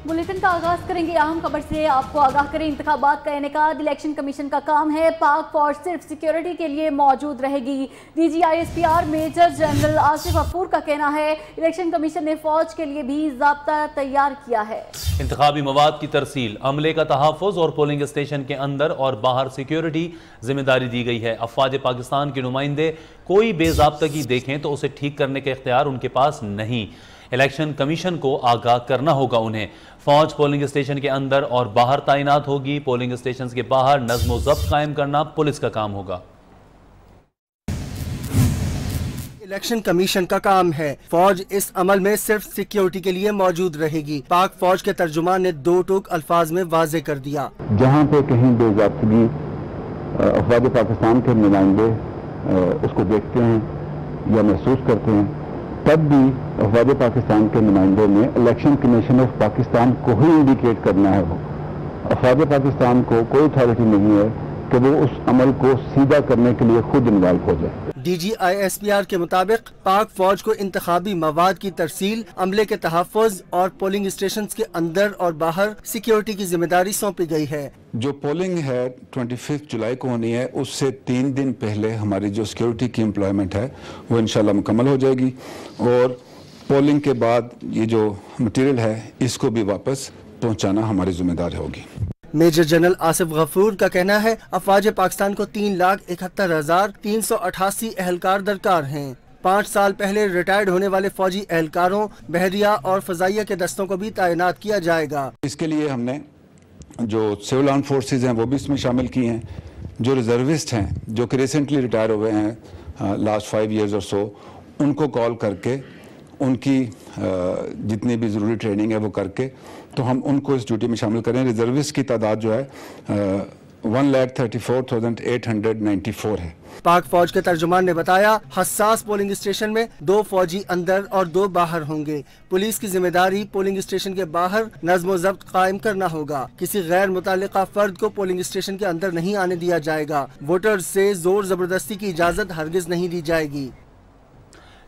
Bulletin का आगाज करेंगे अहम खबर से। आपको आगाह करें, इंतखाबात का इनेकाद इलेक्शन कमीशन का काम है। पाक फौज सिर्फ सिक्योरिटी के लिए मौजूद रहेगी। DG ISPR major general Asif Ghafoor का कहना है इलेक्शन कमीशन ने फौज के लिए भी ज़ाब्ता तैयार किया है। इंतखाबी मवाद की तरसील, अमले का तहफ़्फ़ुज़ और पोलिंग स्टेशन के अंदर और बाहर सिक्योरिटी जिम्मेदारी दी गई है। अफवाज पाकिस्तान के नुमाइंदे कोई बेज़ाब्तगी देखें तो उसे ठीक करने के इख्तियार उनके पास नहीं। इलेक्शन कमीशन को आगाह करना होगा उन्हें। फौज पोलिंग स्टेशन के अंदर और बाहर तैनात होगी। पोलिंग स्टेशन के बाहर नज़्म व ज़ब्त कायम करना पुलिस का काम होगा। इलेक्शन कमीशन का काम है। फौज इस अमल में सिर्फ सिक्योरिटी के लिए मौजूद रहेगी। पाक फौज के तर्जुमान ने दो टूक अल्फाज में वाजे कर दिया। जहाँ पे कहीं बेज़ाब्तगी अफवाज पाकिस्तान के नुमाइंदे उसको देखते हैं या महसूस करते हैं, तब भी अफवाज पाकिस्तान के नुमाइंदों ने इलेक्शन कमीशन ऑफ पाकिस्तान को ही इंडिकेट करना है। वो अफवाज पाकिस्तान को कोई अथॉरिटी नहीं है कि वो उस अमल को सीधा करने के लिए खुद इन्वॉल्व हो जाए। DG ISPR के मुताबिक पाक फौज को इंतखाबी मवाद की तरसील, अमले के तहफ़्फ़ुज़ और पोलिंग स्टेशन के अंदर और बाहर सिक्योरिटी की जिम्मेदारी सौंपी गई है। जो पोलिंग है 25 जुलाई को होनी है, उससे 3 दिन पहले हमारी जो सिक्योरिटी की एम्प्लॉयमेंट है वो इंशाल्लाह मुकम्मल हो जाएगी और पोलिंग के बाद ये जो मटीरियल है इसको भी वापस पहुँचाना हमारी जिम्मेदारी होगी। मेजर जनरल आसिफ गफूर का कहना है अफवाज पाकिस्तान को 3,71,388 एहलकार दरकार हैं। 5 साल पहले रिटायर्ड होने वाले फौजी एहलकारों, बहरिया और फजाइया के दस्तों को भी तैनात किया जाएगा। इसके लिए हमने जो सिविल आर्म फोर्सेज हैं वो भी इसमें शामिल किए हैं। जो रिजर्विस्ट हैं जो कि रिसेंटली रिटायर हुए हैं लास्ट 5 ईयर्स और सो, उनको कॉल करके उनकी जितनी भी ज़रूरी ट्रेनिंग है वो करके तो हम उनको इस ड्यूटी में शामिल करें। रिजर्विस्ट की तादाद जो है 1,34,894 है। पाक फौज के तर्जुमान ने बताया हसास पोलिंग स्टेशन में 2 फौजी अंदर और 2 बाहर होंगे। पुलिस की जिम्मेदारी पोलिंग स्टेशन के बाहर नज़्म व ज़ब्त कायम करना होगा। किसी गैर मुतालिका फर्द को पोलिंग स्टेशन के अंदर नहीं आने दिया जाएगा। वोटर्स से जोर जबरदस्ती की इजाज़त हरगिज नहीं दी जाएगी।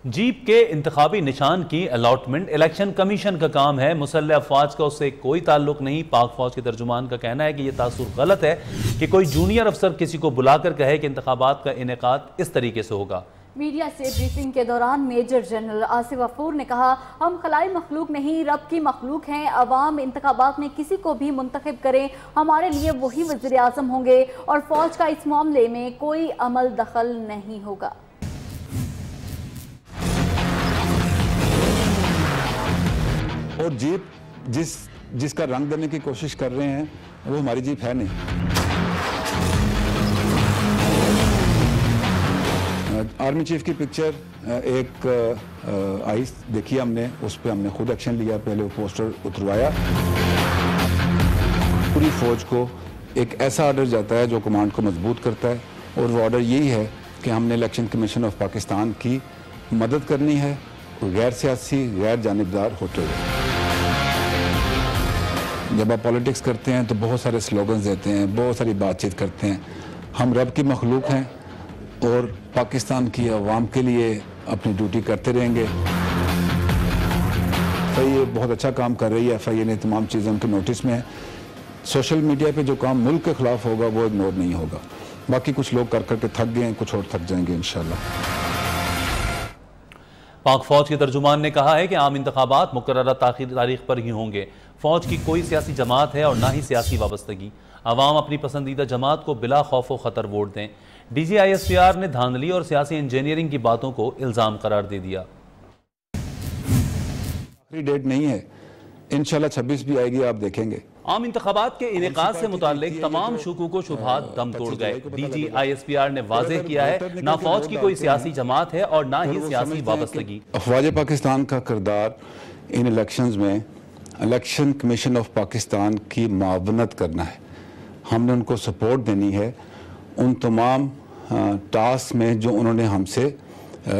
जीप के इंतखाबी निशान की अलॉटमेंट इलेक्शन कमीशन का काम है। मुसल्लह अफवाज का उससे कोई ताल्लुक नहीं। पाक फौज के तर्जुमान का कहना है कि यह तासुर गलत है कि कोई जूनियर अफसर किसी को बुलाकर कहे कि इंतखाबात का इनेकाद इस तरीके से होगा। मीडिया से ब्रीफिंग के दौरान मेजर जनरल आसिफ गफूर ने कहा हम खलाई मखलूक नहीं रब की मखलूक हैं। अवाम इंतखाबात में किसी को भी मुंतखब करें, हमारे लिए वही वज़ीर आज़म होंगे और फौज का इस मामले में कोई अमल दखल नहीं होगा। और जीप जिसका रंग देने की कोशिश कर रहे हैं वो हमारी जीप है नहीं। आर्मी चीफ की पिक्चर एक आई देखी हमने, उस पर हमने खुद एक्शन लिया। पहले वो पोस्टर उतरवाया। पूरी फौज को एक ऐसा ऑर्डर जाता है जो कमांड को मजबूत करता है और वो ऑर्डर यही है कि हमने इलेक्शन कमीशन ऑफ पाकिस्तान की मदद करनी है, गैर सियासी गैर जानिबदार होते हुए। जब आप पॉलिटिक्स करते हैं तो बहुत सारे स्लोगन्स देते हैं, बहुत सारी बातचीत करते हैं। हम रब की मखलूक हैं और पाकिस्तान की आवाम के लिए अपनी ड्यूटी करते रहेंगे। FIA बहुत अच्छा काम कर रही है। FIA ने तमाम चीज़ें उनके नोटिस में है। सोशल मीडिया पे जो काम मुल्क के खिलाफ होगा वो इग्नोर नहीं होगा। बाकी कुछ लोग कर करके थक गए हैं, कुछ और थक जाएंगे इंशाल्लाह। पाक फौज के तर्जुमान ने कहा है कि आम इंतखाबात मुकर्ररा तारीख पर ही होंगे। फौज की कोई सियासी जमात है और ना ही सियासी वाबस्तगी। अवाम अपनी पसंदीदा जमात को बिला खौफ व खतर वोट दें। DG ISPR ने धांधली और सियासी इंजीनियरिंग की बातों को इल्जाम करार दे दिया। आखिरी डेट नहीं है, इंशाल्लाह 26 भी आएगी, आप देखेंगे। आम इंतखाबात के इनेकाद से मुताल्लिक तमाम शुकूक व शुबहात दम तोड़ गए। DG ISPR ने वाज़ेह किया है ना फौज की कोई सियासी जमात है और ना ही सियासी वाबस्तगी। अफवाज पाकिस्तान का किरदार इन इलेक्शंस में इलेक्शन कमीशन ऑफ पाकिस्तान की मावनत करना है। हमने उनको सपोर्ट देनी है उन तमाम टास्क में जो उन्होंने हमसे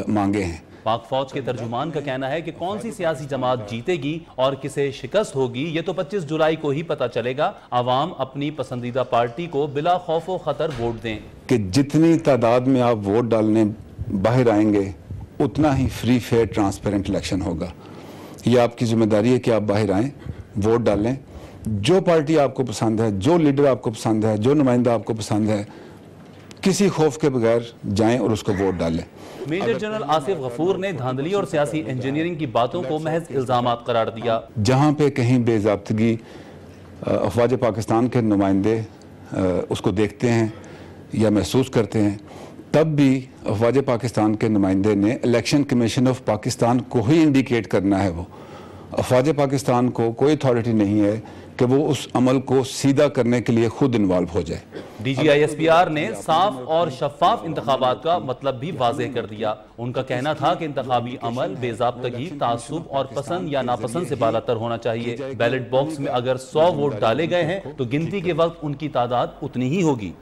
मांगे हैं। पाक फौज के तर्जुमान का कहना है कि कौन सी सियासी जमात जीतेगी और किसे शिकस्त होगी ये तो 25 जुलाई को ही पता चलेगा। आवाम अपनी पसंदीदा पार्टी को बिला खौफ व खतर वोट दें। कि जितनी तादाद में आप वोट डालने बाहर आएंगे उतना ही फ्री फेयर ट्रांसपेरेंट इलेक्शन होगा। ये आपकी जिम्मेदारी है कि आप बाहर आएँ, वोट डालें। जो पार्टी आपको पसंद है, जो लीडर आपको पसंद है, जो नुमाइंदा आपको पसंद है, किसी खौफ के बगैर जाएं और उसको वोट डालें। मेजर जनरल आसिफ गफूर ने धांधली और सियासी इंजीनियरिंग की बातों को महज इल्जामात करार दिया। जहां पे कहीं बेज़ाब्तगी अफवाज पाकिस्तान के नुमाइंदे उसको देखते हैं या महसूस करते हैं, तब भी अफवाज पाकिस्तान के नुमाइंदे ने इलेक्शन कमीशन ऑफ पाकिस्तान को ही इंडिकेट करना है। वो अफवाज पाकिस्तान को कोई अथॉरिटी नहीं है कि वो उस अमल को सीधा करने के लिए खुद इन्वॉल्व हो जाए। DGISPR ने साफ और शफाफ इंतखाबात का मतलब भी वाज़ेह कर दिया। उनका कहना था कि इंतखाबी अमल बेज़ाब्तगी, तासुब और पसंद या नापसंद से बालातर होना चाहिए। बैलेट बॉक्स में अगर 100 वोट डाले गए हैं तो गिनती के वक्त उनकी तादाद उतनी ही होगी।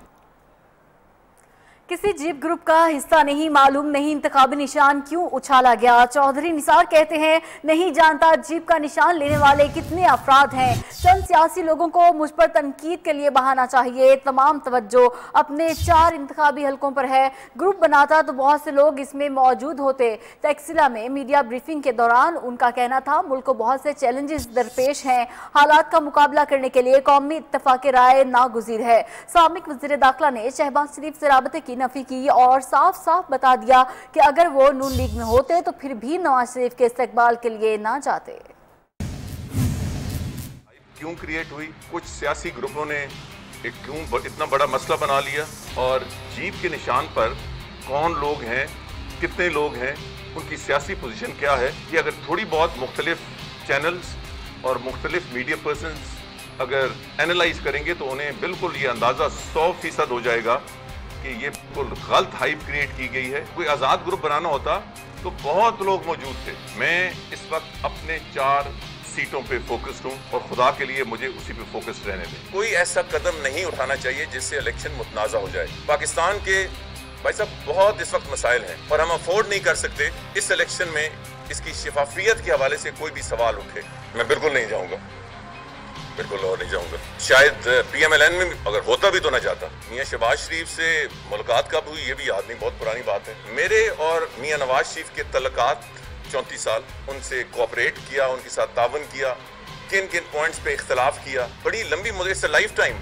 किसी जीप ग्रुप का हिस्सा नहीं, मालूम नहीं इंतखाबी निशान क्यों उछाला गया। चौधरी निसार कहते हैं नहीं जानता जीप का निशान लेने वाले कितने अफराद हैं। चंद सियासी लोगों को मुझ पर तनकीद के लिए बहाना चाहिए। तमाम तवज्जो अपने 4 इंतखाबी हलकों पर है। ग्रुप बनाता तो बहुत से लोग इसमें मौजूद होते। तकसीला में मीडिया ब्रीफिंग के दौरान उनका कहना था मुल्क को बहुत से चैलेंजेस दरपेश हैं। हालात का मुकाबला करने के लिए कौमी इत्तफाक राय नागुज़ीर है। साबिक़ वज़ीर दाखिला ने शहबाज शरीफ से राबते की नफी की और साफ साफ बता दिया कि अगर वो नून लीग में होते तो फिर भी नवाज शरीफ के इस्तकबाल के लिए ना जाते। क्यों क्रिएट हुई? कुछ सियासी ग्रुपों ने क्यों इतना बड़ा मसला बना लिया, और जीप के निशान पर कौन लोग हैं, कितने लोग हैं, उनकी सियासी पोजीशन क्या है, ये अगर थोड़ी बहुत मुख्तलिफ चैनल्स और मुख्तलिफ मीडिया पर्सन्स अगर एनालाइज करेंगे तो उन्हें बिल्कुल ये अंदाज़ा 100% हो जाएगा कि ये बिल्कुल गलत हाइप क्रिएट की गई है। कोई आज़ाद ग्रुप बनाना होता तो बहुत लोग मौजूद थे। मैं इस वक्त अपने 4 सीटों पे फोकस्ड हूँ और खुदा के लिए मुझे उसी पे फोकस्ड रहने दें। कोई ऐसा कदम नहीं उठाना चाहिए जिससे इलेक्शन मुतनाज़ा हो जाए। पाकिस्तान के भाई साहब बहुत इस वक्त मसाइल हैं और हम अफोर्ड नहीं कर सकते इस इलेक्शन में इसकी शफाफियत के हवाले से कोई भी सवाल उठे। मैं बिल्कुल नहीं जाऊँगा, बिल्कुल और नहीं जाऊंगा। शायद PMLN में अगर होता भी तो ना जाता। मियां शहबाज शरीफ से मुलाकात कब हुई ये भी याद नहीं, बहुत पुरानी बात है। मेरे और मियां नवाज शरीफ के तल्लुकात 34 साल, उनसे कोऑपरेट किया, उनके साथ तावन किया, किन किन पॉइंट्स पे इख्तलाफ किया, बड़ी लंबी मुद्दत से लाइफ टाइम।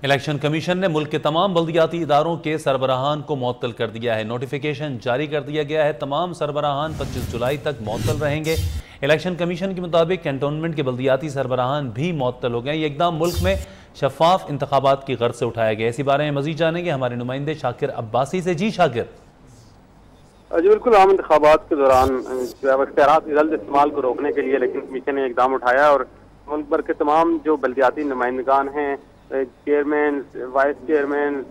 इलेक्शन कमीशन ने मुल्क के तमाम बल्दियाती इदारों के सरबराहान को मुअत्तल कर दिया है। नोटिफिकेशन जारी कर दिया गया है। तमाम सरबराहान 25 जुलाई तक मुअत्तल रहेंगे। इलेक्शन कमीशन के मुताबिक कैंटोनमेंट के बल्दियाती सरबराहान भी मुअत्तल हो गए। ये इकदाम मुल्क में शफाफ इंतखाबात की गर्ज से उठाया गया। इसी बारे में मजीद जानेंगे हमारे नुमाइंदे शाकिर अब्बासी से। जी शाकिर। जी बिल्कुल, आम इंतखाबात के दौरान इख्तियारात के गलत इस्तेमाल को रोकने के लिए इलेक्शन कमीशन ने इकदाम उठाया और मुल्क भर के तमाम जो बल्दियाती नुमाइंदगान हैं, चेयरमैन, वाइस चेयरमैन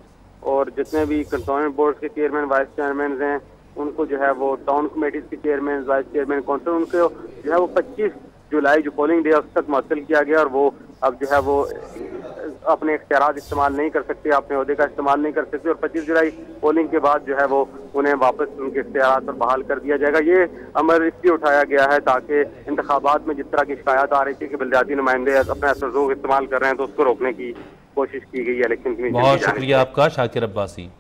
और जितने भी कंटोनमेंट बोर्ड के चेयरमैन, वाइस चेयरमैन हैं, उनको जो है वो टाउन कमेटीज के चेयरमैन, वाइस चेयरमैन, काउंसिल, उनको जो है वो 25 जुलाई जो पोलिंग डे उस तक मुअत्तल किया गया और वो अब जो है वो अपने इख्तियारात इस्तेमाल नहीं कर सकते, अपने ओहदे का इस्तेमाल नहीं कर सकते और 25 जुलाई पोलिंग के बाद जो है वो उन्हें वापस उनके इख्तियारात पर बहाल कर दिया जाएगा। ये अमर इसलिए उठाया गया है ताकि इंतखाबात में जिस तरह की शिकायत आ रही थी कि बल्दियाती नुमाइंदे अपना असरजोग इस्तेमाल कर रहे हैं तो उसको रोकने की कोशिश की गई है इलेक्शन कमीशन। बहुत शुक्रिया आपका शाकिर अब्बासी।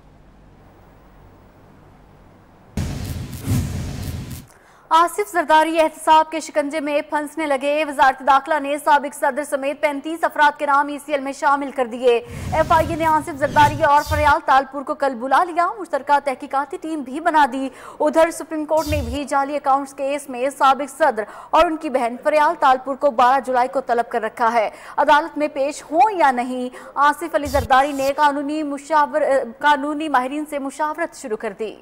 आसिफ जरदारी एहतसाब के शिकंजे में फंसने लगे। वजारत दाखिला ने साबिक सदर समेत 35 अफराद के नाम ECL में शामिल कर दिए। FIA ने आसिफ जरदारी और फरियाल तालपुर को कल बुला लिया। मुश्तरका तहकीकाती टीम भी बना दी। उधर सुप्रीम कोर्ट ने भी जाली अकाउंट्स केस में साबिक सदर और उनकी बहन फरियाल तालपुर को 12 जुलाई को तलब कर रखा है। अदालत में पेश हो या नहीं, आसिफ अली जरदारी ने कानूनी माहिरीन से मुशावरत शुरू कर दी।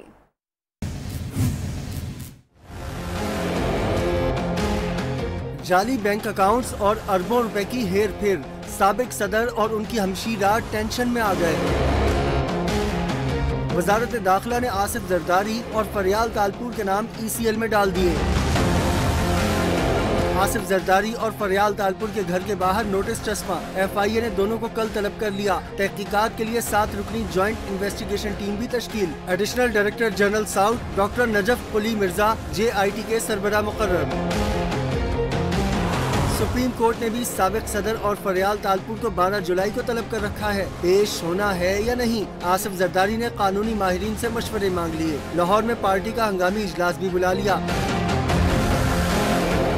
जाली बैंक अकाउंट्स और अरबों रुपए की हेर फेर, साबिक सदर और उनकी हमशीरा टेंशन में आ गए। वजारत दाखिला ने आसिफ जरदारी और फरियाल तालपुर के नाम ECL में डाल दिए। आसिफ जरदारी और फरियाल तालपुर के घर के बाहर नोटिस चस्पा। FIA ने दोनों को कल तलब कर लिया। तहकीकात के लिए 7 रुकनी ज्वाइंट इन्वेस्टिगेशन टीम भी तश्कील। Additional director general south doctor Najaf Quli Mirza JIT के सरबराह मुकर्रर। सुप्रीम कोर्ट ने भी साबिक सदर और फरियाल तालपुर को 12 जुलाई को तलब कर रखा है। पेश होना है या नहीं, आसिफ जरदारी ने कानूनी माहिरीन से मशवरे मांग लिए। लाहौर में पार्टी का हंगामी इजलास भी बुला लिया।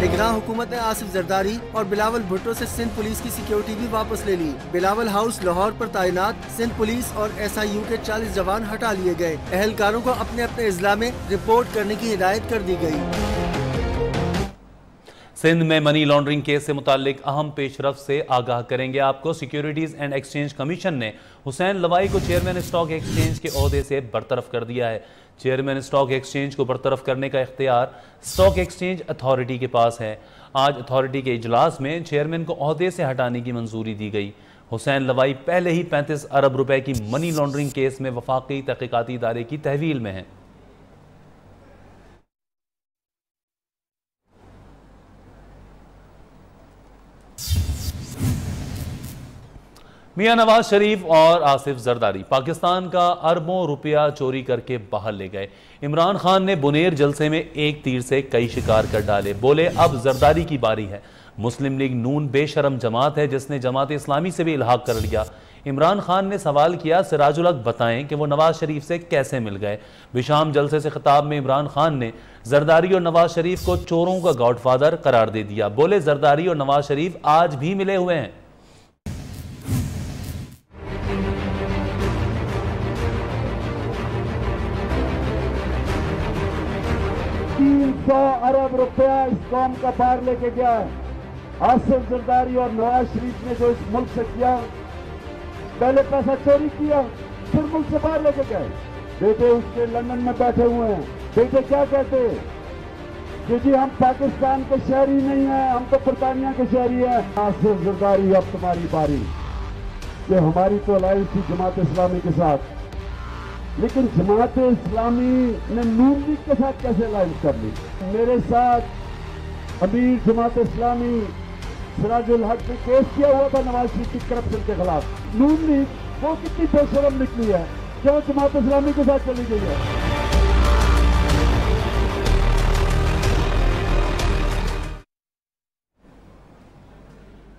निगरान हुकूमत ने आसिफ जरदारी और बिलावल भुट्टो से सिंध पुलिस की सिक्योरिटी भी वापस ले ली। बिलावल हाउस लाहौर पर तैनात सिंध पुलिस और SIU के 40 जवान हटा लिए गए। एहलकारों को अपने अपने अजला में रिपोर्ट करने की हिदायत कर दी गई। सिंध में मनी लॉन्ड्रिंग केस से मुतालिक अहम पेशरफ से आगाह करेंगे आपको। सिक्योरिटीज एंड एक्सचेंज कमीशन ने हुसैन लवाई को चेयरमैन स्टॉक एक्सचेंज के ओहदे से बरतरफ कर दिया है। चेयरमैन स्टॉक एक्सचेंज को बरतरफ करने का इख्तियार स्टॉक एक्सचेंज अथॉरिटी के पास है। आज अथॉरिटी के इजलास में चेयरमैन को ओहदे से हटाने की मंजूरी दी गई। हुसैन लवाई पहले ही 35 अरब रुपए की मनी लॉन्ड्रिंग केस में वफाकी तहकीकाती इदारे की तहवील में है। मियां नवाज शरीफ और आसिफ जरदारी पाकिस्तान का अरबों रुपया चोरी करके बाहर ले गए। इमरान खान ने बुनेर जलसे में एक तीर से कई शिकार कर डाले। बोले अब जरदारी की बारी है। मुस्लिम लीग नून बेशरम जमात है जिसने जमात इस्लामी से भी इल्हाक कर लिया। इमरान खान ने सवाल किया, सिराजुल हक बताएं कि वो नवाज शरीफ से कैसे मिल गए। बिशाम जलसे से खिताब में इमरान खान ने जरदारी और नवाज शरीफ को चोरों का गॉडफादर करार दे दिया। बोले जरदारी और नवाज शरीफ आज भी मिले हुए हैं। 300 अरब रुपया इस कौम का बाहर लेके गया है। आसिफ जरदारी और नवाज शरीफ ने जो इस मुल्क से किया, पहले पैसा चोरी किया, फिर मुल्क से बाहर लेके गए। बेटे उसके लंदन में बैठे हुए हैं। बेटे क्या कहते हैं कि जी हम पाकिस्तान के शहरी नहीं हैं, हम तो बरतानिया के शहरी हैं। आसिफ जरदारी अब तुम्हारी बारी। कि हमारी तो अलायंस थी जमात इस्लामी के साथ, लेकिन जमात इस्लामी ने नून लीग के साथ कैसे अलायंस कर ली? मेरे साथ अमीर जमात इस्लामी सिराजुल हक ने केस किया हुआ था नवाज शरीफ की करप्शन के खिलाफ। नून लीग वो कितनी बेशरम निकली है कि वो जमात इस्लामी के साथ चली गई है।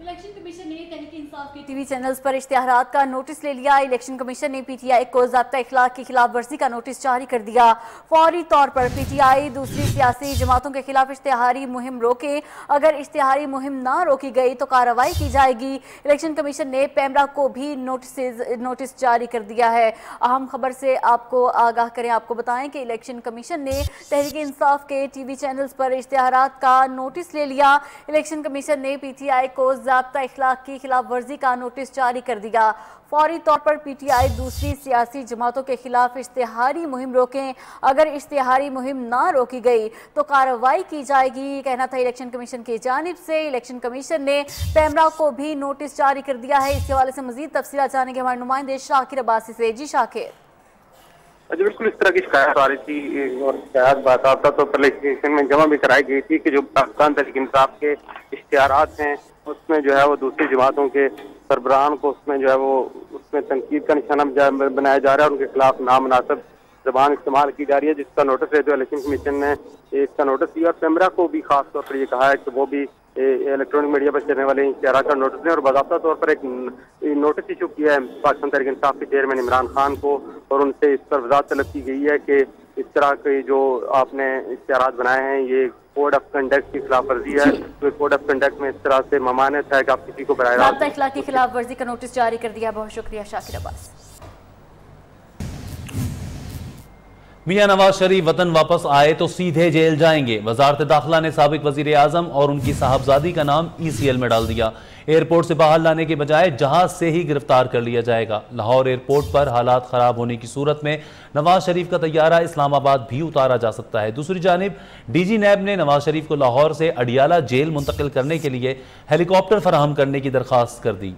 इलेक्शन कमीशन ने तहरीक इंसाफ के टीवी चैनल्स पर इश्तिहारात का नोटिस ले लिया। इलेक्शन कमीशन ने PTI को ज़ाब्ता इखलाक की खिलाफ वर्जी का नोटिस जारी कर दिया। फौरी तौर पर PTI दूसरी सियासी जमातों के खिलाफ इश्तिहारी मुहिम रोके। अगर इश्तिहारी मुहिम ना रोकी गई तो कार्रवाई की जाएगी। इलेक्शन कमीशन ने पैमरा को भी नोटिस जारी कर दिया है। अहम खबर से आपको आगाह करें, आपको बताएं कि इलेक्शन कमीशन ने तहरीक इंसाफ के टीवी चैनल्स पर इश्तिहारात का नोटिस ले लिया। इलेक्शन कमीशन ने PTI को ज़ाब्ता इखलाक की खिलाफ वर्जी का नोटिस जारी कर दिया। फौरी तौर पर PTI दूसरी सियासी जमातों के खिलाफ इश्तिहारी मुहिम रोकें। अगर इश्तिहारी मुहिम ना रोकी गई तो कार्रवाई की जाएगी, कहना था इलेक्शन कमीशन की जानिब से। इलेक्शन कमीशन ने पैमरा को भी नोटिस जारी कर दिया है। इसके हवाले से मजीद तफसील जानेंगे हमारे नुमाइंदे शाकिर अब्बासी से। जी शाकिर। जी बिल्कुल, इस तरह की शिकायत आ रही थी और शिकायत बाकायदा तो इलेक्शन में जमा भी कराई गई थी कि जो पाकिस्तान तहरीक इंसाफ के इश्तिहारात हैं उसमें जो है वो दूसरी जमातों के सरबराहान को उसमें जो है वो उसमें तनकीद का निशाना बनाया जा रहा है, उनके खिलाफ नामुनासिब जबान इस्तेमाल की जा रही है, जिसका नोटिस है जो इलेक्शन कमीशन ने इसका नोटिस दिया। और पैमरा को भी खास तौर पर ये कहा है कि वो भी इलेक्ट्रॉनिक मीडिया पर चलने वाले इश्तिहारात का नोटिस दें और बाकायदा तौर पर एक नोटिस इशू किया है पाकिस्तान तहरीक इंसाफ के चेयरमैन इमरान खान को और उनसे इस पर वजाहत तलब की गई है कि इस तरह के जो आपने इश्तिहारात बनाए हैं ये कोड ऑफ कंडक्ट की खिलाफ वर्जी है। तो कोड ऑफ कंडक्ट में इस तरह से ममानत है कि आप किसी को बराह रास्त इखलाक की खिलाफ वर्जी का नोटिस जारी कर दिया। बहुत शुक्रिया शाकिर अब्बास। मियां नवाज शरीफ वतन वापस आए तो सीधे जेल जाएंगे। वजारत दाखिला ने साबिक वजीर आजम और उनकी साहबजादी का नाम ECL में डाल दिया। एयरपोर्ट से बाहर लाने के बजाय जहाज से ही गिरफ्तार कर लिया जाएगा। लाहौर एयरपोर्ट पर हालात खराब होने की सूरत में नवाज शरीफ का तैयारा इस्लामाबाद भी उतारा जा सकता है। दूसरी जानिब DG नैब ने नवाज शरीफ को लाहौर से अडियाला जेल मुंतकिल करने के लिए हेलीकॉप्टर फराहम करने की दरख्वास्त कर दी।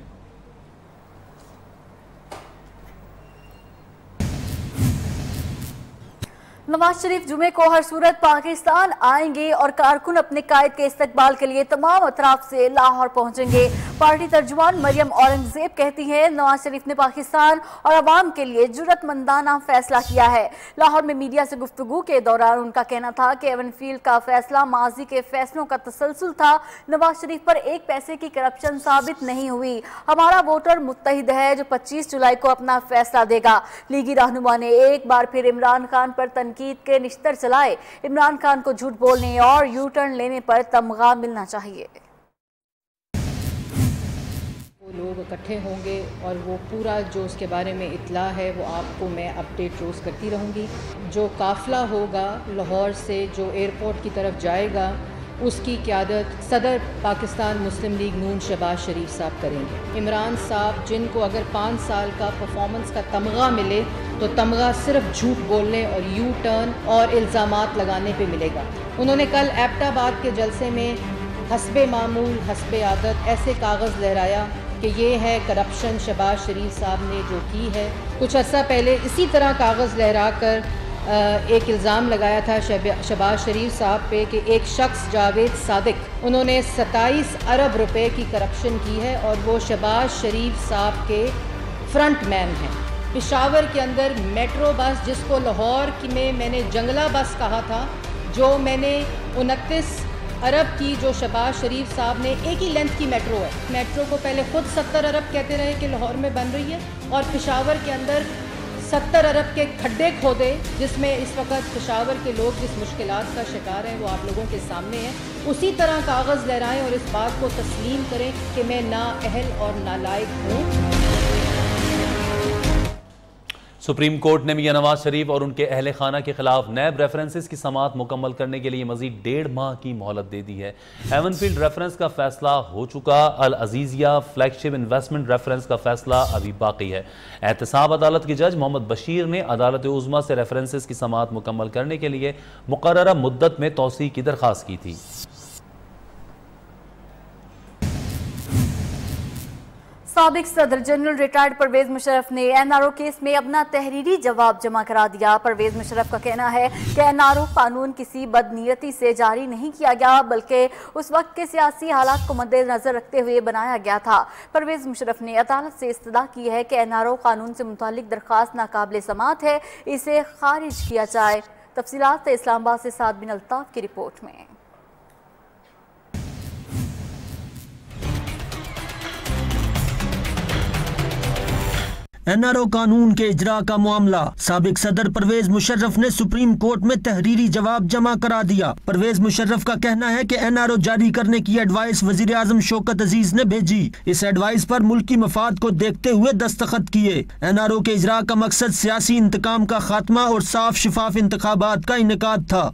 नवाज शरीफ जुमे को हर सूरत पाकिस्तान आएंगे और कारकुन अपने कायद के इस्तकबाल के लिए तमाम अतराफ से लाहौर पहुंचेंगे। पार्टी तर्जुमान मरियम औरंगजेब कहती हैं नवाज शरीफ ने पाकिस्तान और अवाम के लिए जुर्रतमंदाना फैसला किया है। लाहौर में मीडिया से गुफ्तगू के दौरान उनका कहना था कि एवनफील्ड का फैसला माजी के फैसलों का तसलसल था। नवाज शरीफ पर एक पैसे की करप्शन साबित नहीं हुई। हमारा वोटर मुत्तहिद है जो 25 जुलाई को अपना फैसला देगा। लीगी रहनुमा ने एक बार फिर इमरान खान पर तनकीद तनकीद के निश्तर चलाए। इमरान खान को झूठ बोलने और यू टर्न लेने पर तमगा मिलना चाहिए। लोग इकट्ठे होंगे और वो पूरा जो उसके बारे में इत्ला है वो आपको मैं अपडेट रोज़ करती रहूँगी। जो काफ़िला होगा लाहौर से जो एयरपोर्ट की तरफ जाएगा उसकी क़यादत सदर पाकिस्तान मुस्लिम लीग नून शहबाज शरीफ साहब करेंगे। इमरान साहब जिनको अगर 5 साल का परफॉर्मेंस का तमगा मिले तो तमगा सिर्फ झूठ बोलने और यू टर्न और इल्ज़ामात लगाने पे मिलेगा। उन्होंने कल एबटाबाद के जलसे में हस्बे मामूल हस्बे आदत ऐसे कागज़ लहराया कि ये है करप्शन शहबाज शरीफ साहब ने जो की है। कुछ अर्सा पहले इसी तरह कागज़ लहरा कर एक इल्ज़ाम लगाया था शहबाज शरीफ साहब पे कि एक शख्स जावेद सादिक उन्होंने 27 अरब रुपए की करप्शन की है और वो शहबाज शरीफ साहब के फ्रंट मैन हैं। पेशावर के अंदर मेट्रो बस जिसको लाहौर में मैंने जंगला बस कहा था, जो मैंने 29 अरब की जो शहबाज शरीफ साहब ने एक ही लेंथ की मेट्रो है, मेट्रो को पहले खुद 70 अरब कहते रहे कि लाहौर में बन रही है और पेशावर के अंदर 70 अरब के खड्डे खोदे जिसमें इस वक्त पेशावर के लोग जिस मुश्किलात का शिकार हैं वो आप लोगों के सामने हैं। उसी तरह कागज़ लहराएं और इस बात को तस्लीम करें कि मैं नाअहल और नालायक हूँ। सुप्रीम कोर्ट ने मियां नवाज शरीफ और उनके अहले खाना के खिलाफ नैब रेफरेंसेस की समाअत मुकम्मल करने के लिए मजीद 1.5 माह की मोहलत दे दी है। हेवनफील्ड रेफरेंस का फैसला हो चुका, अल अजीजिया फ्लैगशिप इन्वेस्टमेंट रेफरेंस का फैसला अभी बाकी है। एहतसाब अदालत के जज मोहम्मद बशीर ने अदालत उज़्मा से रेफरेंसेस की समाअत मुकम्मल करने के लिए मुकर्ररा मुद्दत में तौसी की दरख्वास्त की थी। साबिक सदर जनरल रिटायर्ड परवेज मुशर्रफ ने एनआरओ केस में अपना तहरीरी जवाब जमा करा दिया। परवेज मुशर्रफ का कहना है कि एनआरओ कानून किसी बदनीयती से जारी नहीं किया गया बल्कि उस वक्त के सियासी हालात को मद्देनजर रखते हुए बनाया गया था। परवेज मुशर्रफ ने अदालत से इस्तदा की है कि एनआरओ कानून से मुतालिक दरख्वास्त नाकाबिल समाअत है, इसे खारिज किया जाए। तफसीलात इस्लामाबाद से साद बिन अल्ताफ की रिपोर्ट में। एनआरओ कानून के इजरा का मामला, साबिक सदर परवेज मुशर्रफ ने सुप्रीम कोर्ट में तहरीरी जवाब जमा करा दिया। परवेज मुशर्रफ का कहना है कि एनआरओ जारी करने की एडवाइस वजीर आजम शौकत अजीज ने भेजी। इस एडवाइस पर मुल्की मफाद को देखते हुए दस्तखत किए। एनआरओ के इजरा का मकसद सियासी इंतकाम का खात्मा और साफ शिफाफ इंतखाबात का इनेकाद था।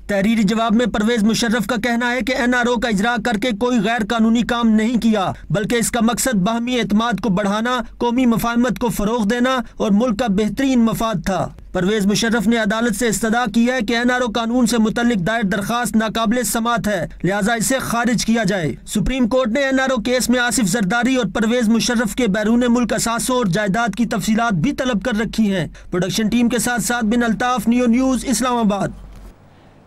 तहरीरी जवाब में परवेज मुशर्रफ का कहना है कि एनआरओ का इजरा करके कोई गैर कानूनी काम नहीं किया बल्कि इसका मकसद बाहमी एतमाद को बढ़ाना, कौमी मफाहमत को फरोग देना और मुल्क का बेहतरीन मफाद था। परवेज मुशर्रफ ने अदालत से इस्तदा की है कि एनआरओ कानून से मुतल्लिक दायर दरखास्त नाकाबिल समाअत है, लिहाजा इसे खारिज किया जाए। सुप्रीम कोर्ट ने एनआरओ केस में आसिफ जरदारी और परवेज मुशर्रफ के बैरून मुल्क असासों और जायदाद की तफसीलात भी तलब कर रखी हैं। प्रोडक्शन टीम के साथ साद बिन अल्ताफ, नियो न्यूज़, इस्लामाबाद।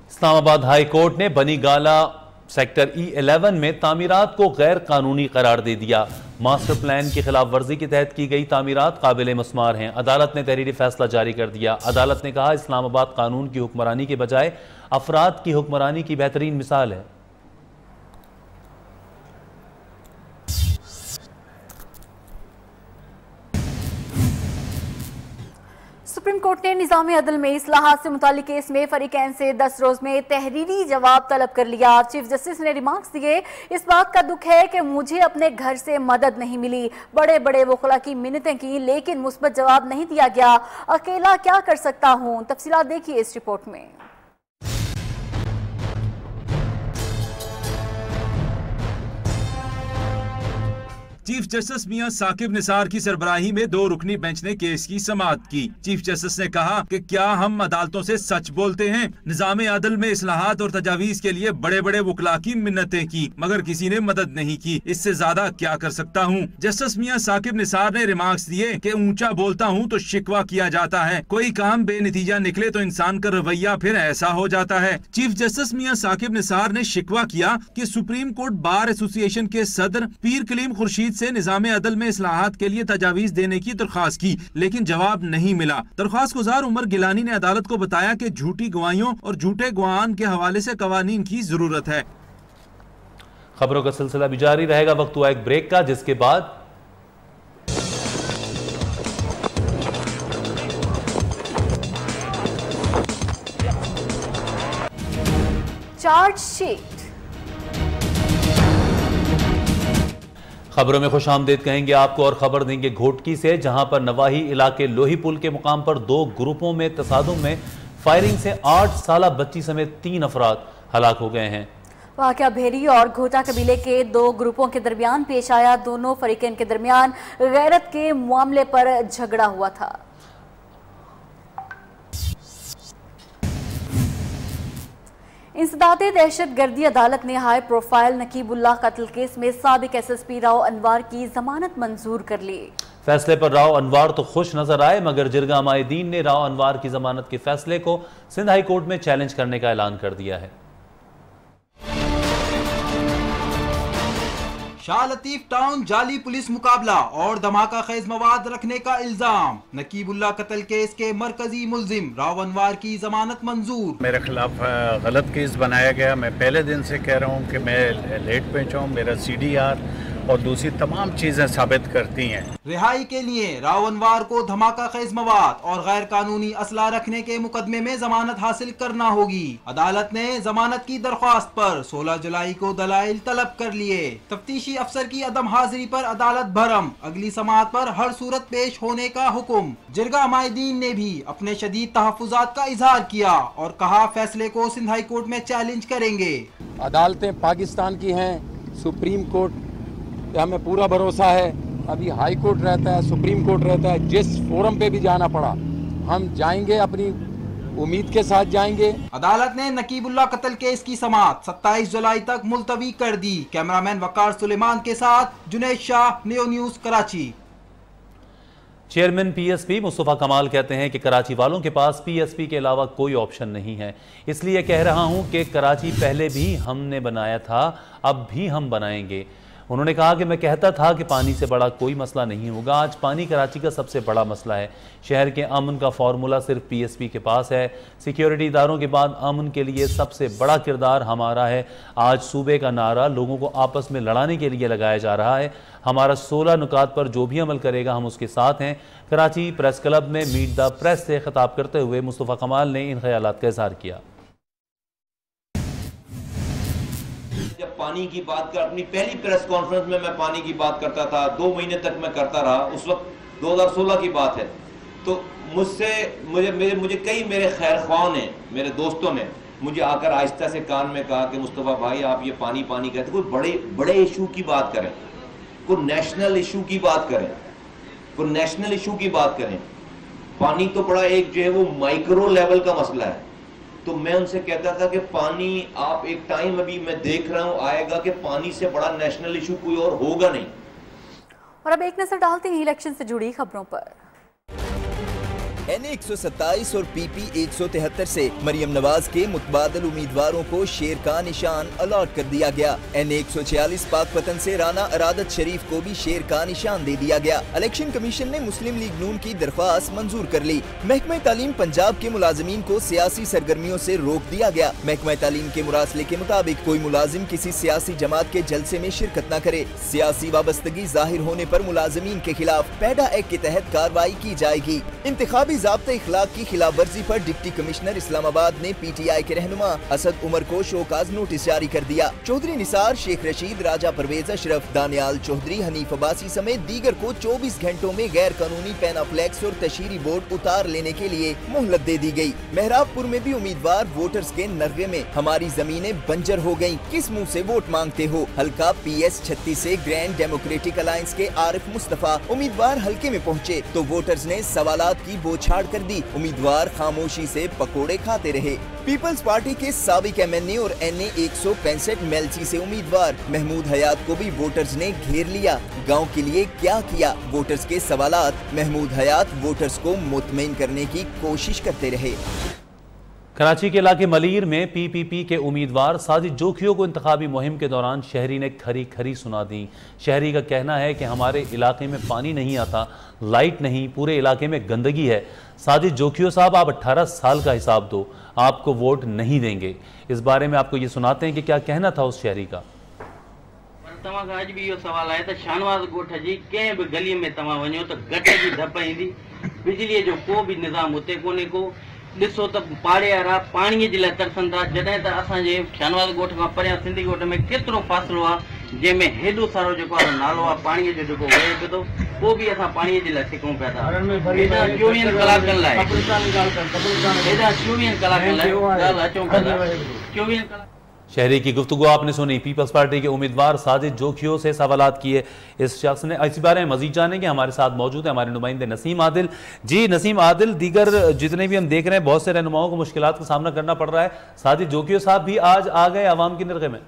इस्लामाबाद हाई कोर्ट ने बनी गाला सेक्टर E11 में तामीरात को गैर कानूनी करार दे दिया। मास्टर प्लान की खिलाफ वर्जी के तहत की गई तामीरात काबिल मस्मार हैं। अदालत ने तहरीरी फैसला जारी कर दिया। अदालत ने कहा इस्लामाबाद कानून की हुक्मरानी के बजाय अफराद की हुक्मरानी की बेहतरीन मिसाल है। सुप्रीम कोर्ट ने निज़ाम अदल में इस्लाहात से मुतालिक केस में फरीकैन से 10 रोज में तहरीरी जवाब तलब कर लिया। चीफ जस्टिस ने रिमार्क्स दिए, इस बात का दुख है कि मुझे अपने घर से मदद नहीं मिली, बड़े बड़े वकला की मिन्नतें की लेकिन मुस्बत जवाब नहीं दिया गया, अकेला क्या कर सकता हूँ। तफसीलात देखिए इस रिपोर्ट में। चीफ जस्टिस मियां साकिब निसार की सरबराही में 2 रुकनी बेंच ने केस की समाअत की। चीफ जस्टिस ने कहा कि क्या हम अदालतों से सच बोलते हैं? निजाम अदल में इस्लाहात और तजावीज के लिए बड़े बड़े वकला की मिन्नतें की मगर किसी ने मदद नहीं की, इससे ज्यादा क्या कर सकता हूँ। जस्टिस मियां साकिब निसार ने रिमार्क्स दिए कि ऊंचा बोलता हूँ तो शिकवा किया जाता है, कोई काम बेनतीजा निकले तो इंसान का रवैया फिर ऐसा हो जाता है। चीफ जस्टिस मियां साकिब निसार ने शिकवा किया कि सुप्रीम कोर्ट बार एसोसिएशन के सदर पीर कलीम खुर्शीद से निजाम अदल में इस्लाहात के लिए तजावीज देने की दरख्वास्त की लेकिन जवाब नहीं मिला। दरख्वास्त गुजार उमर गिलानी ने अदालत को बताया कि झूठी गवाहियों और झूठे गवाहान के हवाले से कवानीन की जरूरत है। खबरों का सिलसिला भी जारी रहेगा, वक्त हुआ एक ब्रेक का, जिसके बाद चार्जशीट। खबरों में खुशामदीद कहेंगे आपको और खबर देंगे घोटकी से, जहां पर नवाही इलाके लोही पुल के मुकाम पर 2 ग्रुपों में तसादुम में फायरिंग से 8 साला बच्ची समेत 3 अफराद हलाक हो गए हैं। वाक़या भेरी और घोटा कबीले के 2 ग्रुपों के दरमियान पेश आया। दोनों फरीकैन के दरमियान गैरत के मामले पर झगड़ा हुआ था। इंसदादे दहशतगर्दी अदालत ने हाई प्रोफाइल नकीबुल्लाह कत्ल केस में साबिक SSP राव अनवार की जमानत मंजूर कर ली। फैसले पर राव अनवार तो खुश नजर आए, मगर जिरगा माहिदीन ने राव अनवार की जमानत के फैसले को सिंध हाई कोर्ट में चैलेंज करने का ऐलान कर दिया है। शाह लतीफ टाउन जाली पुलिस मुकाबला और धमाका खेज मवाद रखने का इल्जाम। नकीबुल्लाह कत्ल केस के मरकजी मुल्जिम राव अनवार की जमानत मंजूर। मेरे खिलाफ गलत केस बनाया गया। मैं पहले दिन से कह रहा हूँ कि मैं लेट पहुँचा हूँ। मेरा CDR और दूसरी तमाम चीजें साबित करती हैं। रिहाई के लिए राव अनवार को धमाका खेज मवाद और गैर कानूनी असला रखने के मुकदमे में जमानत हासिल करना होगी। अदालत ने जमानत की दरख्वास्त पर 16 जुलाई को दलाइल तलब कर लिए। तफ्तीशी अफसर की अदम हाजिरी पर अदालत भरम, अगली समाअत पर हर सूरत पेश होने का हुक्म। जिरगा माहिदीन ने भी अपने शदीद तहफ्फुजात का इजहार किया और कहा फैसले को सिंध हाई कोर्ट में चैलेंज करेंगे। अदालतें पाकिस्तान की हैं, सुप्रीम कोर्ट हमें पूरा भरोसा है। अभी हाई कोर्ट रहता है, सुप्रीम कोर्ट रहता है, जिस फोरम पे भी जाना पड़ा हम जाएंगे, अपनी उम्मीद के साथ जाएंगे। अदालत ने नकीबुल्लाह कत्ल केस की समाअत 27 जुलाई तक मुलतवी कर दी। कैमरामैन वकार सुलेमान के साथ Junaid Shah, neo news Karachi. Chairman PSP Mustafa कमाल कहते हैं कि कराची वालों के पास PSP के अलावा कोई ऑप्शन नहीं है, इसलिए कह रहा हूं कि कराची पहले भी हमने बनाया था, अब भी हम बनाएंगे। उन्होंने कहा कि मैं कहता था कि पानी से बड़ा कोई मसला नहीं होगा, आज पानी कराची का सबसे बड़ा मसला है। शहर के अमन का फार्मूला सिर्फ PSP के पास है। सिक्योरिटी इदारों के बाद अमन के लिए सबसे बड़ा किरदार हमारा है। आज सूबे का नारा लोगों को आपस में लड़ाने के लिए लगाया जा रहा है। हमारा 16 नुकात पर जो भी अमल करेगा हम उसके साथ हैं। कराची प्रेस क्लब में मीट द प्रेस से खिताब करते हुए मुस्तफ़ा कमाल ने इन ख्यालात का इज़हार किया। जब पानी की बात कर, अपनी पहली प्रेस कॉन्फ्रेंस में मैं पानी की बात करता था, 2 महीने तक मैं करता रहा। उस वक्त 2016 की बात है। तो मुझे कई मेरे खैर ख्वाह ने, मेरे दोस्तों ने मुझे आकर आहिस्ता से कान में कहा कि मुस्तफ़ा भाई आप ये पानी कहते, कोई बड़े इशू की बात करें, कोई नेशनल इशू की बात करें, कोई नेशनल इशू की बात करें। पानी तो बड़ा एक जो है वो माइक्रो लेवल का मसला है। तो मैं उनसे कहता था कि पानी, आप एक टाइम अभी मैं देख रहा हूं आएगा कि पानी से बड़ा नेशनल इशू कोई और होगा नहीं। और अब एक नजर डालते हैं इलेक्शन से जुड़ी खबरों पर। NA 127 और PP 173 से मरियम नवाज के मुतबादल उम्मीदवारों को शेर का निशान अलॉट कर दिया गया। NA 146 पाकपतन से राना अरादत शरीफ को भी शेर का निशान दे दिया गया। इलेक्शन कमीशन ने मुस्लिम लीग नून की दरख्वास्त मंजूर कर ली। महकमा तालीम पंजाब के मुलाजिमीन को सियासी सरगर्मियों से रोक दिया गया। महकमा तालीम के मुरासले के मुताबिक कोई मुलाजिम किसी सियासी जमात के जलसे में शिरकत न करे। सियासी वाबस्तगी जाहिर होने पर मुलाजिमीन के खिलाफ पैडा एक्ट के तहत कार्रवाई की जाएगी। इंतखाबी ज़ाब्ते इखलाक की खिलाफ वर्जी पर डिप्टी कमिश्नर इस्लामाबाद ने PTI के रहनुमा असद उमर को शोकाज नोटिस जारी कर दिया। चौधरी निसार, शेख रशीद, राजा परवेज अशरफ, दानियाल चौधरी, हनीफ अब्बासी समेत दीगर को 24 घंटों में गैर कानूनी पैनाफ्लेक्स और तशहीरी बोर्ड उतार लेने के लिए मोहलत दे दी गई। मेहराबपुर में भी उम्मीदवार वोटर्स के नर्गे में हमारी जमीनें बंजर हो गयी, किस मुँह से वोट मांगते हो। हल्का PS 36 से ग्रैंड डेमोक्रेटिक अलायंस के आरिफ मुस्तफा उम्मीदवार हल्के में पहुँचे तो वोटर्स ने सवालात की बौछार कर दी। उम्मीदवार खामोशी से पकोड़े खाते रहे। पीपल्स पार्टी के साबिक MNA और NA 165 मेलची से उम्मीदवार महमूद हयात को भी वोटर्स ने घेर लिया। गांव के लिए क्या किया, वोटर्स के सवालात। महमूद हयात वोटर्स को मुतमईन करने की कोशिश करते रहे। कराची के इलाके मलीर में PPP के उम्मीदवार साजिद जोखियों को इंतखाबी मुहिम के दौरान शहरी ने खरी खरी सुना दी। शहरी का कहना है कि हमारे इलाके में पानी नहीं आता, लाइट नहीं, पूरे इलाके में गंदगी है। साजिद जोखियो साहब, आप 18 साल का हिसाब दो, आपको वोट नहीं देंगे। इस बारे में आपको ये सुनाते हैं कि क्या कहना था उस शहरी का। अज भी इहो सवाल आहे त शाहनवाज़ ॻोठ जी कंहिं बि गलीअ में तव्हां वञो त गटर जी धप ईंदी, बिजलीअ जो को बि निज़ाम उते कोन्हे को। ॾिसो त पाड़े वारा पाणीअ जे लाइ तरसनि था, जॾहिं त असांजे शानवाद ॻोठ खां परियां सिंधी ॻोठ में केतिरो फ़ासिलो आहे जंहिंमें हेॾो सारो जेको आहे नालो आहे पाणीअ जो जेको वहे पियो थो, पोइ बि असां पाणीअ जे लाइ छिकूं पिया था। हेॾा 24 कलाकनि लाइ हेॾा 24 कलाकनि लाइ ॻाल्हि अचूं पिया था। 24 कलाक शहरी की गुफ्तगू आपने सुनी। पीपल्स पार्टी के उम्मीदवार साजिद जोखियों से सवालात किए इस शख्स ने। इसी बारे में मजीद जानेंगे, हमारे साथ मौजूद है हमारे नुमाइंदे नसीम आदिल। जी नसीम आदिल, दीगर जितने भी हम देख रहे हैं बहुत से रहनुमाओं को मुश्किलात का सामना करना पड़ रहा है, साजिद जोखियो साहब भी आज आ गए आवाम की निरग़े में।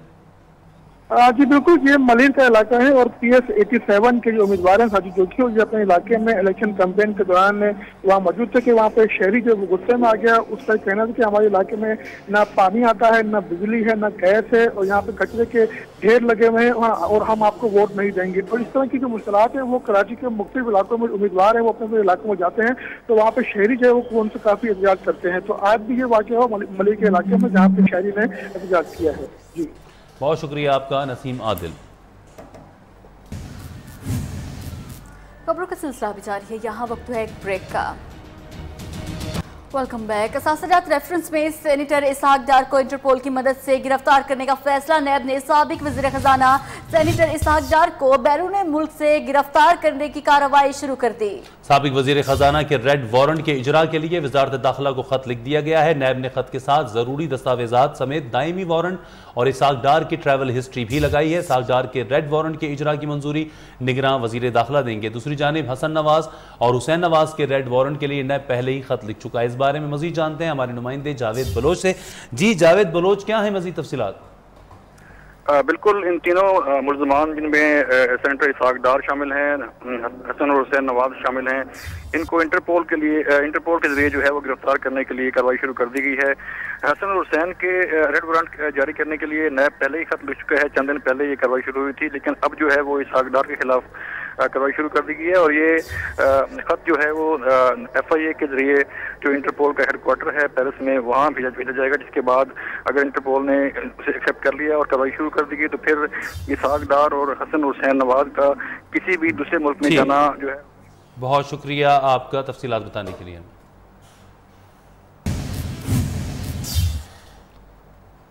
जी बिल्कुल, ये मलिर का इलाका है और PS 87 के जो उम्मीदवार हैं साजिद जोखियो, ये अपने इलाके में इलेक्शन कैंपेन के दौरान वहाँ मौजूद थे कि वहाँ पे शहरी जो गुस्से में आ गया। उसका कहना था कि हमारे इलाके में ना पानी आता है, ना बिजली है, ना गैस है और यहाँ पे कचरे के ढेर लगे हुए हैं और हम आपको वोट नहीं देंगे। तो इस तरह की जो मुश्किलात है वो कराची के मुख्तलिफ इलाकों में उम्मीदवार है वो अपने इलाकों में जाते हैं तो वहाँ पे शहरी जो है वो उनसे काफी एहतियात करते हैं। तो आज भी ये वाक़या हुआ मलिर के इलाके में जहाँ पे शहरी ने एहतियात किया है। जी बहुत शुक्रिया आपका नसीम आदिल। खबरों का सिलसिला भी जारी है, यहाँ वक्त है एक ब्रेक का। Welcome back. असासजात रेफरेंस में सेनेटर इसहाक डार को इंटरपोल की मदद से गिरफ्तार करने का फैसला। नैब ने साबिक वज़ीर खजाना सेनेटर इसहाक डार को बैरून मुल्क से गिरफ्तार करने की कार्रवाई शुरू कर दी। साबिक वज़ीर खजाना के रेड वारंट के इजरा के लिए वज़ारत दाखिला को खत लिख दिया गया है। नैब ने खत के साथ जरूरी दस्तावेजात समेत दायमी वारंट और इसहाक डार की ट्रैवल हिस्ट्री भी लगाई है। इसहाक डार के रेड वारंट के इजरा की मंजूरी निगरान वज़ीर दाखिला देंगे। दूसरी जानिब हसन नवाज और हुसैन नवाज के रेड वारंट के लिए नैब पहले ही खत लिख चुका है। इस बारे में मजीद जानते हैं हमारे नुमाइंदे जावेद बलोच से। जी जावेद बलोच, क्या है मजीद तफसीलात? बिल्कुल, इन तीनों मुल्ज़मान जिनमें सेनेटर इसहाक डार शामिल हैं, हसन और हुसैन नवाज शामिल हैं, इनको इंटरपोल के जरिए जो है वो गिरफ्तार करने के लिए कार्रवाई शुरू कर दी गई है। हसन और हुसैन के रेड वारंट जारी करने के लिए नैब पहले ही खत लिख चुका है। चंद दिन पहले ये कार्रवाई शुरू हुई थी, लेकिन अब जो है वो इसहाक डार के खिलाफ कार्रवाई शुरू कर दी गई है और ये खत जो है वो FIA के जरिए जो इंटरपोल का हेडक्वार्टर है पेरिस में वहाँ भेजा जाएगा, जिसके बाद अगर इंटरपोल ने उसे एक्सेप्ट कर लिया और कार्रवाई शुरू कर दी गई तो फिर इसहाक डार और हसन हुसैन नवाज का किसी भी दूसरे मुल्क में जाना जो है। बहुत शुक्रिया आपका तफसीलात बताने के लिए।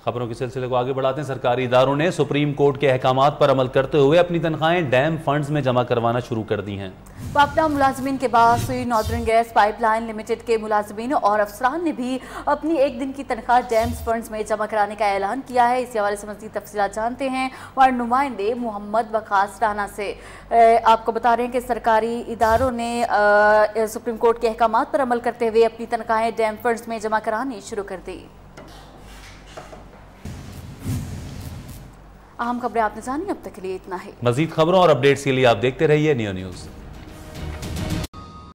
खबरों के सिलसिले को आगे बढ़ाते हैं। सरकारी इदारों ने सुप्रीम कोर्ट के अहकामात पर अमल करते हुए अपनी तनख्वाहें डैम फंड्स में जमा करवाना शुरू कर दी हैं। पापना मुलाजमीन के बाद सुई नॉर्दर्न गैस पाइपलाइन लिमिटेड के मुलाजमीन और अफसरान ने भी अपनी एक दिन की तनख्वाह डैम्स फंड्स में जमा कराने का ऐलान किया है। इस हवाले से मज़ीद तफसीलात जानते हैं हमारे नुमाइंदे मोहम्मद वकास राना से। आपको बता रहे हैं कि सरकारी इदारों ने सुप्रीम कोर्ट के अहकामात पर अमल करते हुए अपनी तनख्वाहें डैम फंड्स में जमा करानी शुरू कर दी। अहम खबरें आपने जानी, अब तक के लिए इतना ही। मजीद खबरों और अपडेट्स के लिए आप देखते रहिए नियो न्यूज़।